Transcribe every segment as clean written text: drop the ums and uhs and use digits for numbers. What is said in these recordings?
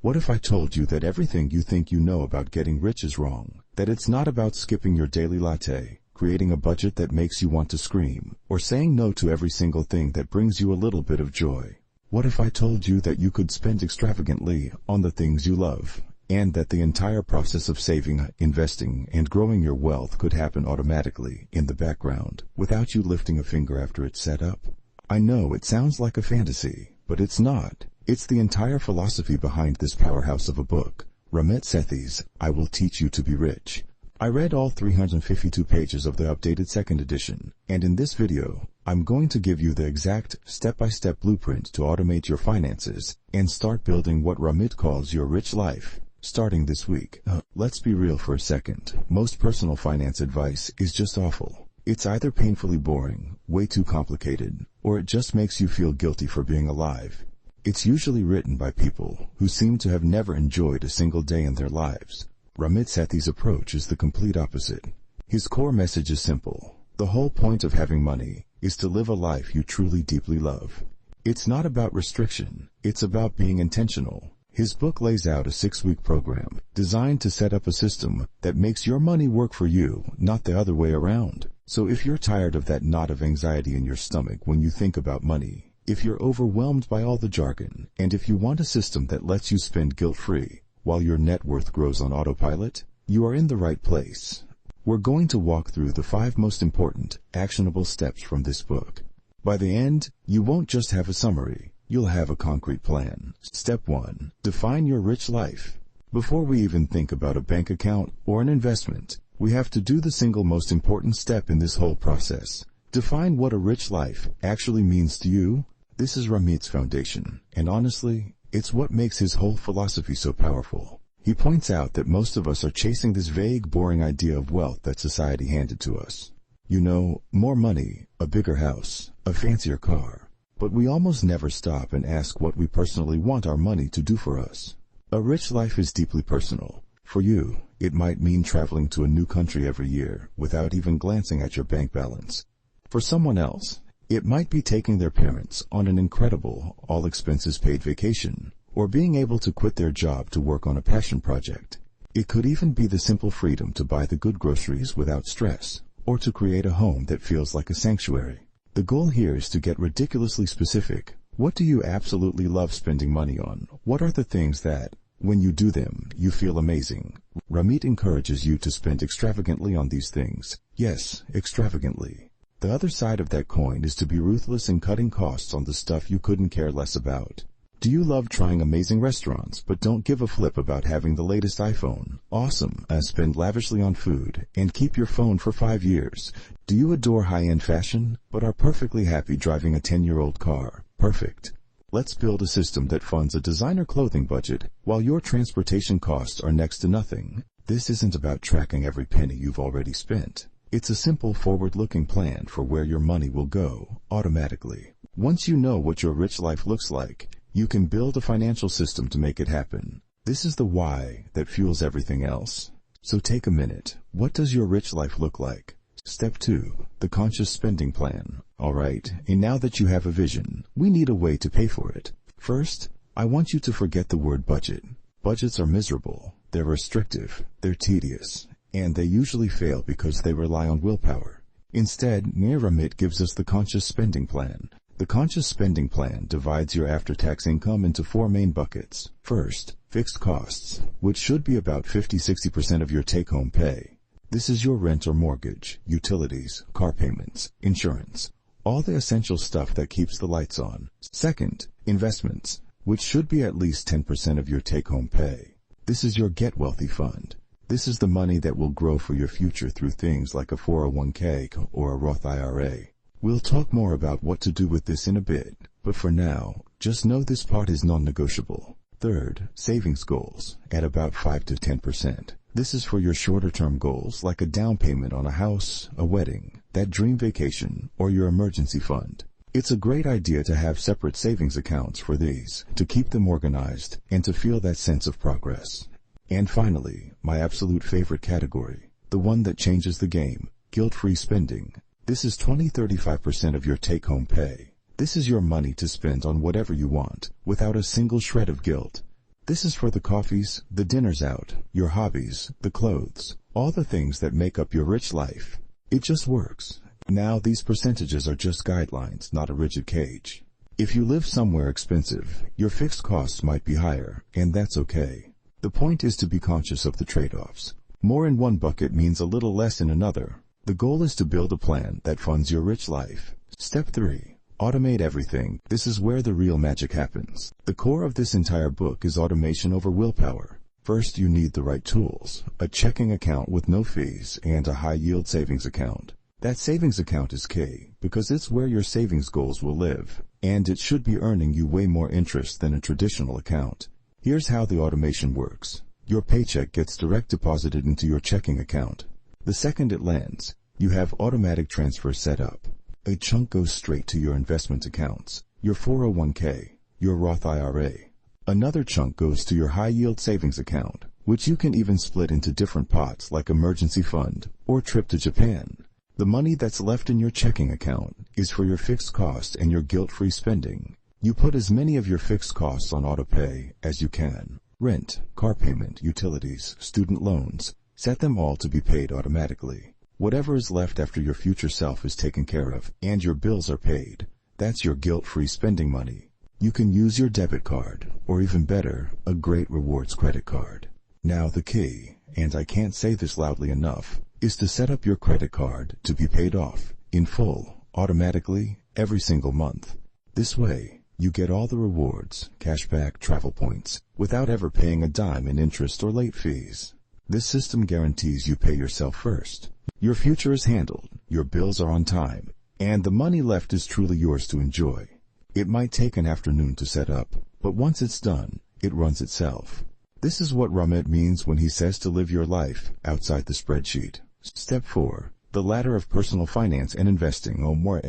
What if I told you that everything you think you know about getting rich is wrong? That it's not about skipping your daily latte, creating a budget that makes you want to scream, or saying no to every single thing that brings you a little bit of joy? What if I told you that you could spend extravagantly on the things you love, and that the entire process of saving, investing, and growing your wealth could happen automatically in the background, without you lifting a finger after it's set up? I know it sounds like a fantasy, but it's not. It's the entire philosophy behind this powerhouse of a book, Ramit Sethi's I Will Teach You to Be Rich. I read all 352 pages of the updated second edition, and in this video, I'm going to give you the exact step-by-step blueprint to automate your finances and start building what Ramit calls your rich life, starting this week. Let's be real for a second. Most personal finance advice is just awful. It's either painfully boring, way too complicated, or it just makes you feel guilty for being alive. It's usually written by people who seem to have never enjoyed a single day in their lives. Ramit Sethi's approach is the complete opposite. His core message is simple. The whole point of having money is to live a life you truly deeply love. It's not about restriction, it's about being intentional. His book lays out a 6-week program designed to set up a system that makes your money work for you, not the other way around. So if you're tired of that knot of anxiety in your stomach when you think about money, if you're overwhelmed by all the jargon, and if you want a system that lets you spend guilt-free while your net worth grows on autopilot, you are in the right place. We're going to walk through the 5 most important, actionable steps from this book. By the end, you won't just have a summary, you'll have a concrete plan. Step 1. Define your rich life. Before we even think about a bank account or an investment, we have to do the single most important step in this whole process. Define what a rich life actually means to you. This is Ramit's foundation, and honestly, it's what makes his whole philosophy so powerful. He points out that most of us are chasing this vague, boring idea of wealth that society handed to us. You know, more money, a bigger house, a fancier car. But we almost never stop and ask what we personally want our money to do for us. A rich life is deeply personal. For you, it might mean traveling to a new country every year without even glancing at your bank balance. For someone else, it might be taking their parents on an incredible, all-expenses-paid vacation, or being able to quit their job to work on a passion project. It could even be the simple freedom to buy the good groceries without stress, or to create a home that feels like a sanctuary. The goal here is to get ridiculously specific. What do you absolutely love spending money on? What are the things that, when you do them, you feel amazing? Ramit encourages you to spend extravagantly on these things. Yes, extravagantly. The other side of that coin is to be ruthless in cutting costs on the stuff you couldn't care less about. Do you love trying amazing restaurants but don't give a flip about having the latest iPhone? Awesome. Spend lavishly on food and keep your phone for 5 years. Do you adore high-end fashion but are perfectly happy driving a 10-year-old car? Perfect. Let's build a system that funds a designer clothing budget while your transportation costs are next to nothing. This isn't about tracking every penny you've already spent. It's a simple forward-looking plan for where your money will go, automatically. Once you know what your rich life looks like, you can build a financial system to make it happen. This is the why that fuels everything else. So take a minute. What does your rich life look like? Step 2. The conscious spending plan. Alright, and now that you have a vision, we need a way to pay for it. First, I want you to forget the word budget. Budgets are miserable. They're restrictive. They're tedious. And they usually fail because they rely on willpower. Instead, Ramit gives us the conscious spending plan. The conscious spending plan divides your after-tax income into 4 main buckets. First, fixed costs, which should be about 50-60% of your take-home pay. This is your rent or mortgage, utilities, car payments, insurance, all the essential stuff that keeps the lights on. Second, investments, which should be at least 10% of your take-home pay. This is your get wealthy fund. This is the money that will grow for your future through things like a 401k or a Roth IRA. We'll talk more about what to do with this in a bit, but for now, just know this part is non-negotiable. Third, savings goals at about 5 to 10%. This is for your shorter-term goals like a down payment on a house, a wedding, that dream vacation, or your emergency fund. It's a great idea to have separate savings accounts for these, to keep them organized, and to feel that sense of progress. And finally, my absolute favorite category, the one that changes the game, guilt-free spending. This is 20-35% of your take-home pay. This is your money to spend on whatever you want, without a single shred of guilt. This is for the coffees, the dinners out, your hobbies, the clothes, all the things that make up your rich life. It just works. Now, these percentages are just guidelines, not a rigid cage. If you live somewhere expensive, your fixed costs might be higher, and that's okay. The point is to be conscious of the trade-offs. More in one bucket means a little less in another. The goal is to build a plan that funds your rich life. Step 3. Automate everything. This is where the real magic happens. The core of this entire book is automation over willpower. First, you need the right tools, a checking account with no fees and a high-yield savings account. That savings account is key because it's where your savings goals will live, and it should be earning you way more interest than a traditional account. Here's how the automation works. Your paycheck gets direct deposited into your checking account. The second it lands, you have automatic transfer set up. A chunk goes straight to your investment accounts, your 401k, your Roth IRA. Another chunk goes to your high-yield savings account, which you can even split into different pots like emergency fund or trip to Japan. The money that's left in your checking account is for your fixed costs and your guilt-free spending. You put as many of your fixed costs on autopay as you can. Rent, car payment, utilities, student loans. Set them all to be paid automatically. Whatever is left after your future self is taken care of and your bills are paid, that's your guilt-free spending money. You can use your debit card, or even better, a great rewards credit card. Now the key, and I can't say this loudly enough, is to set up your credit card to be paid off, in full, automatically, every single month. This way, you get all the rewards, cashback, travel points, without ever paying a dime in interest or late fees. This system guarantees you pay yourself first. Your future is handled, your bills are on time, and the money left is truly yours to enjoy. It might take an afternoon to set up, but once it's done, it runs itself. This is what Ramit means when he says to live your life outside the spreadsheet. Step 4. The ladder of personal finance and investing, or more.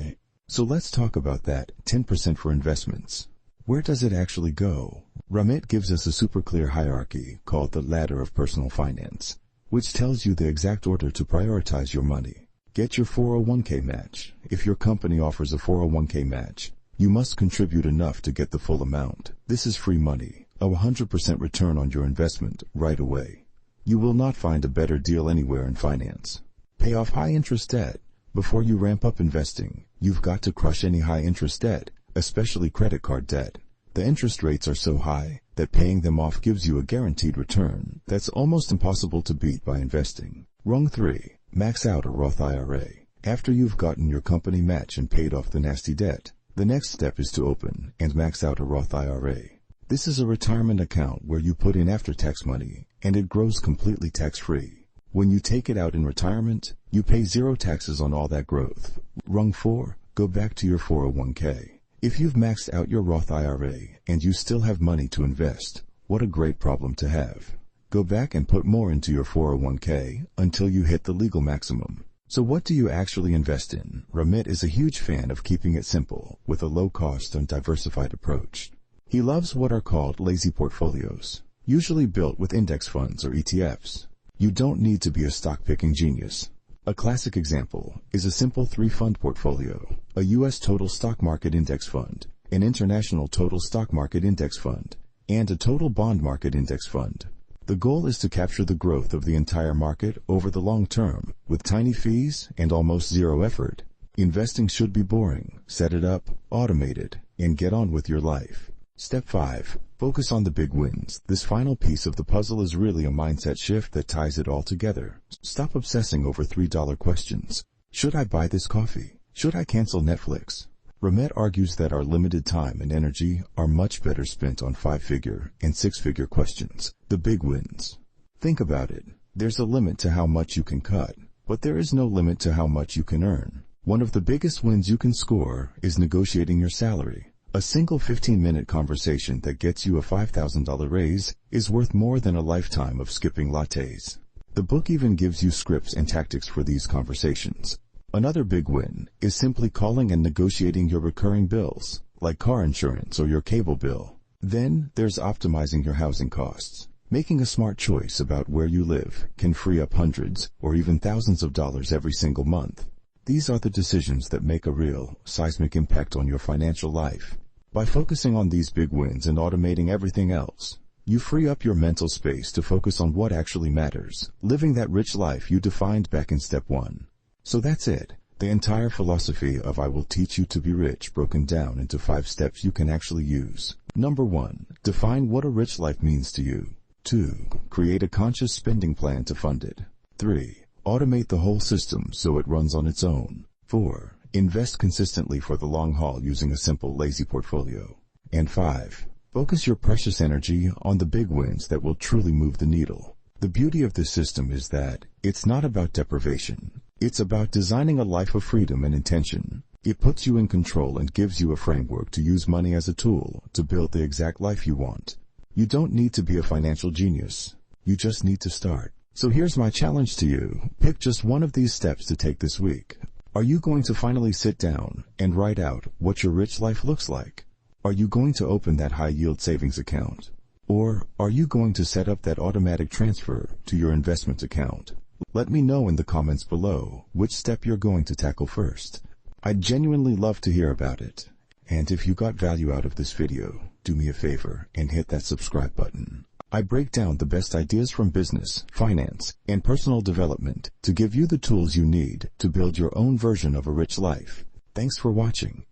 So let's talk about that 10% for investments. Where does it actually go? Ramit gives us a super clear hierarchy called the ladder of personal finance, which tells you the exact order to prioritize your money. Get your 401k match. If your company offers a 401k match, you must contribute enough to get the full amount. This is free money, a 100% return on your investment right away. You will not find a better deal anywhere in finance. Pay off high-interest debt. Before you ramp up investing, you've got to crush any high-interest debt, especially credit card debt. The interest rates are so high that paying them off gives you a guaranteed return that's almost impossible to beat by investing. Rung 3. Max out a Roth IRA. After you've gotten your company match and paid off the nasty debt, the next step is to open and max out a Roth IRA. This is a retirement account where you put in after-tax money, and it grows completely tax-free. When you take it out in retirement, you pay zero taxes on all that growth. Rung 4. Go back to your 401k. If you've maxed out your Roth IRA and you still have money to invest, what a great problem to have. Go back and put more into your 401k until you hit the legal maximum. So what do you actually invest in? Ramit is a huge fan of keeping it simple with a low-cost and diversified approach. He loves what are called lazy portfolios, usually built with index funds or ETFs. You don't need to be a stock-picking genius. A classic example is a simple 3-fund portfolio, a U.S. total stock market index fund, an international total stock market index fund, and a total bond market index fund. The goal is to capture the growth of the entire market over the long term with tiny fees and almost zero effort. Investing should be boring. Set it up, automate it, and get on with your life. Step 5. Focus on the big wins. This final piece of the puzzle is really a mindset shift that ties it all together. Stop obsessing over $3 questions. Should I buy this coffee? Should I cancel Netflix? Ramit argues that our limited time and energy are much better spent on 5-figure and 6-figure questions, the big wins. Think about it. There's a limit to how much you can cut, but there is no limit to how much you can earn. One of the biggest wins you can score is negotiating your salary. A single 15-minute conversation that gets you a $5,000 raise is worth more than a lifetime of skipping lattes. The book even gives you scripts and tactics for these conversations. Another big win is simply calling and negotiating your recurring bills, like car insurance or your cable bill. Then there's optimizing your housing costs. Making a smart choice about where you live can free up hundreds or even thousands of dollars every single month. These are the decisions that make a real, seismic impact on your financial life. By focusing on these big wins and automating everything else, You free up your mental space to focus on what actually matters, living that rich life you defined back in step 1. So that's it. The entire philosophy of I Will Teach You to Be Rich broken down into 5 steps you can actually use. Number 1. Define what a rich life means to you. 2. Create a conscious spending plan to fund it. 3. Automate the whole system so it runs on its own. 4. Invest consistently for the long haul using a simple, lazy portfolio. And 5. Focus your precious energy on the big wins that will truly move the needle. The beauty of this system is that it's not about deprivation. It's about designing a life of freedom and intention. It puts you in control and gives you a framework to use money as a tool to build the exact life you want. You don't need to be a financial genius. You just need to start. So here's my challenge to you. Pick just one of these steps to take this week. Are you going to finally sit down and write out what your rich life looks like? Are you going to open that high-yield savings account? Or are you going to set up that automatic transfer to your investment account? Let me know in the comments below which step you're going to tackle first. I'd genuinely love to hear about it. And if you got value out of this video, do me a favor and hit that subscribe button. I break down the best ideas from business, finance, and personal development to give you the tools you need to build your own version of a rich life. Thanks for watching.